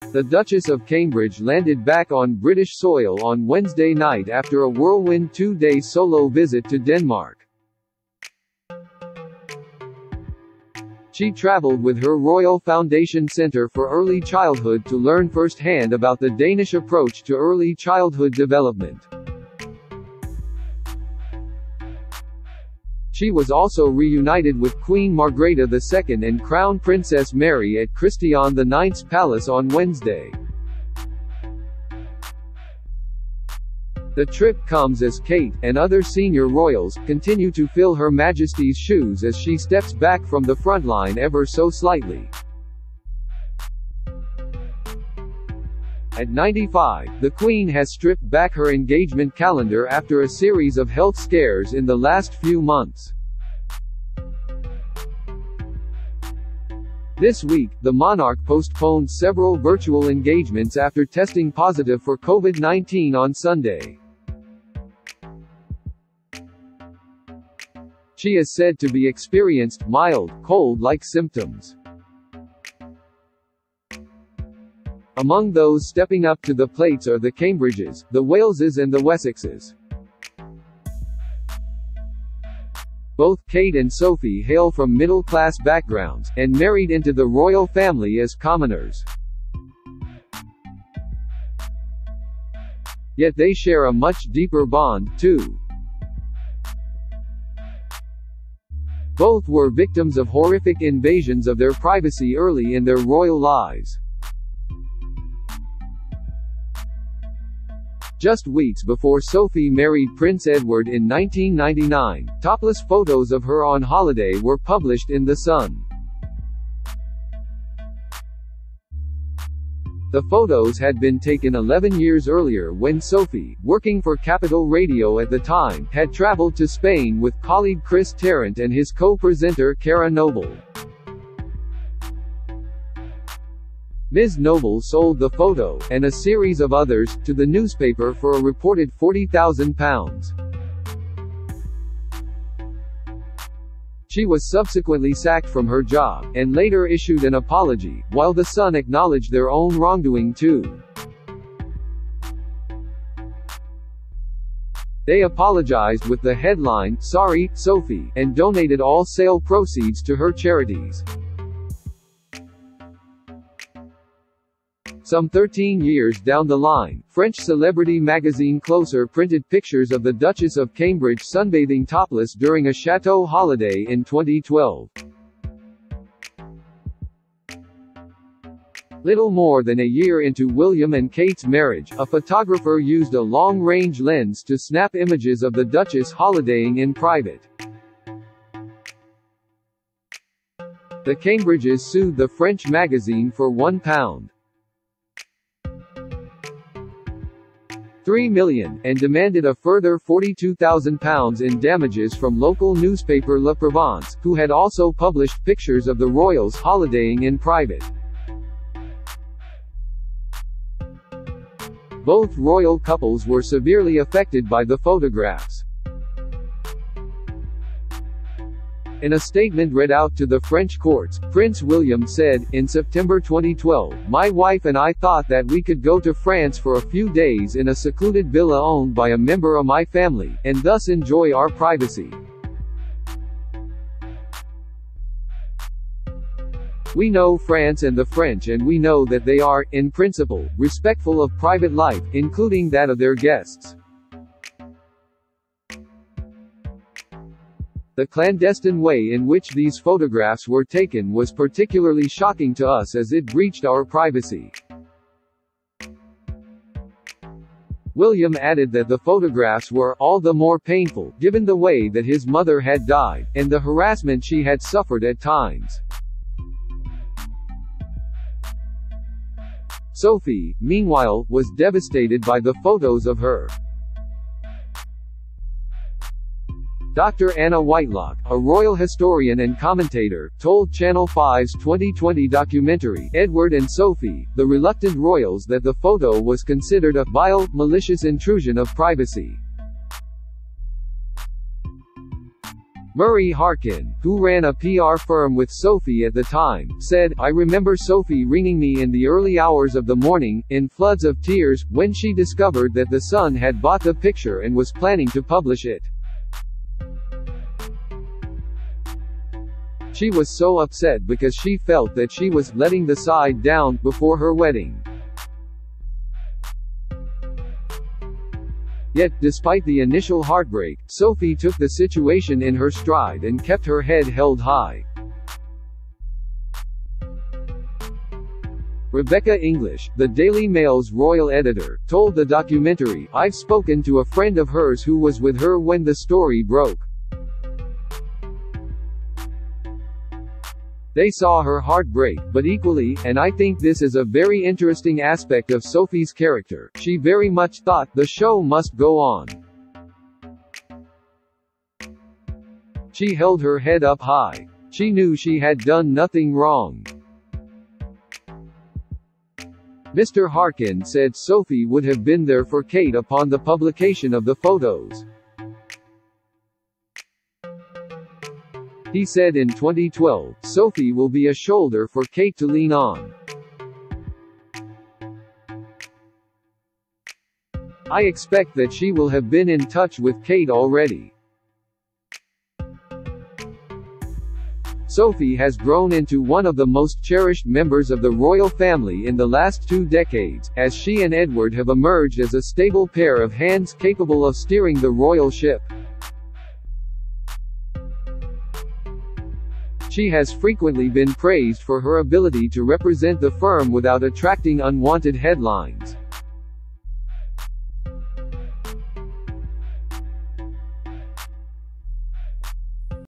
The Duchess of Cambridge landed back on British soil on Wednesday night after a whirlwind two-day solo visit to Denmark. She traveled with her Royal Foundation Centre for Early Childhood to learn firsthand about the Danish approach to early childhood development. She was also reunited with Queen Margrethe II and Crown Princess Mary at Christian IX's palace on Wednesday. The trip comes as Kate, and other senior royals, continue to fill Her Majesty's shoes as she steps back from the front line ever so slightly. At 95, the Queen has stripped back her engagement calendar after a series of health scares in the last few months. This week, the monarch postponed several virtual engagements after testing positive for COVID-19 on Sunday. She is said to be experienced mild, cold-like symptoms. Among those stepping up to the plates are the Cambridges, the Waleses and the Wessexes. Both Kate and Sophie hail from middle-class backgrounds, and married into the royal family as commoners. Yet they share a much deeper bond, too. Both were victims of horrific invasions of their privacy early in their royal lives. Just weeks before Sophie married Prince Edward in 1999, topless photos of her on holiday were published in The Sun. The photos had been taken 11 years earlier when Sophie, working for Capital Radio at the time, had traveled to Spain with colleague Chris Tarrant and his co-presenter Cara Noble. Ms. Noble sold the photo, and a series of others, to the newspaper for a reported £40,000. She was subsequently sacked from her job, and later issued an apology, while The Sun acknowledged their own wrongdoing too. They apologized with the headline, "Sorry, Sophie," and donated all sale proceeds to her charities. Some 13 years down the line, French celebrity magazine Closer printed pictures of the Duchess of Cambridge sunbathing topless during a chateau holiday in 2012. Little more than a year into William and Kate's marriage, a photographer used a long-range lens to snap images of the Duchess holidaying in private. The Cambridges sued the French magazine for £1.3 million, and demanded a further £42,000 in damages from local newspaper La Provence, who had also published pictures of the royals holidaying in private. Both royal couples were severely affected by the photographs. In a statement read out to the French courts, Prince William said, "In September 2012, my wife and I thought that we could go to France for a few days in a secluded villa owned by a member of my family, and thus enjoy our privacy. We know France and the French, and we know that they are, in principle, respectful of private life, including that of their guests. The clandestine way in which these photographs were taken was particularly shocking to us as it breached our privacy." William added that the photographs were all the more painful, given the way that his mother had died, and the harassment she had suffered at times. Sophie, meanwhile, was devastated by the photos of her. Dr. Anna Whitelock, a royal historian and commentator, told Channel 5's 2020 documentary, Edward and Sophie, the Reluctant Royals, that the photo was considered a vile, malicious intrusion of privacy. Murray Harkin, who ran a PR firm with Sophie at the time, said, "I remember Sophie ringing me in the early hours of the morning, in floods of tears, when she discovered that the Sun had bought the picture and was planning to publish it. She was so upset because she felt that she was letting the side down before her wedding." Yet, despite the initial heartbreak, Sophie took the situation in her stride and kept her head held high. Rebecca English, the Daily Mail's royal editor, told the documentary, "I've spoken to a friend of hers who was with her when the story broke. They saw her heart break, but equally, and I think this is a very interesting aspect of Sophie's character, she very much thought the show must go on. She held her head up high. She knew she had done nothing wrong." Mr. Harkin said Sophie would have been there for Kate upon the publication of the photos. He said in 2012, "Sophie will be a shoulder for Kate to lean on. I expect that she will have been in touch with Kate already." Sophie has grown into one of the most cherished members of the royal family in the last 2 decades, as she and Edward have emerged as a stable pair of hands capable of steering the royal ship. She has frequently been praised for her ability to represent the firm without attracting unwanted headlines.